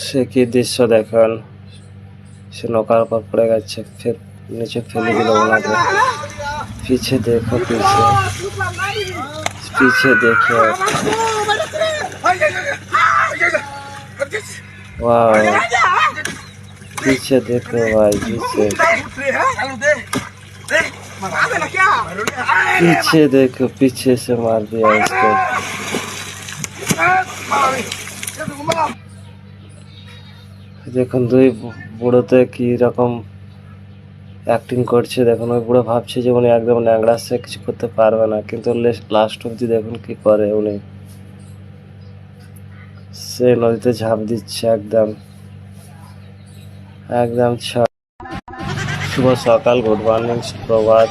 সে কি দৃশ্য দেখেন, সে নৌকার উপর পড়ে গেছে, फिर नीचे फेले दिल ওনাকে। पीछे देखो, पीछे पीछे देखो, वाह, पीछे देखो भाई, पीछे देखो, पीछे से मार दिया इसको। দেখুন দুই বুড়োতে কি রকম অ্যাক্টিং করছে দেখুন। ওই বুড়ো ভাবছে যে উনি একদম ন্যাংড়া, সে কিছু করতে পারবে না, কিন্তু লাস্ট অব্দি দেখুন কি করে উনি। সে নদীতে ঝাঁপ দিচ্ছে একদম একদম। শুভ সকাল, গুড মর্নিং, সুপ্রভাত।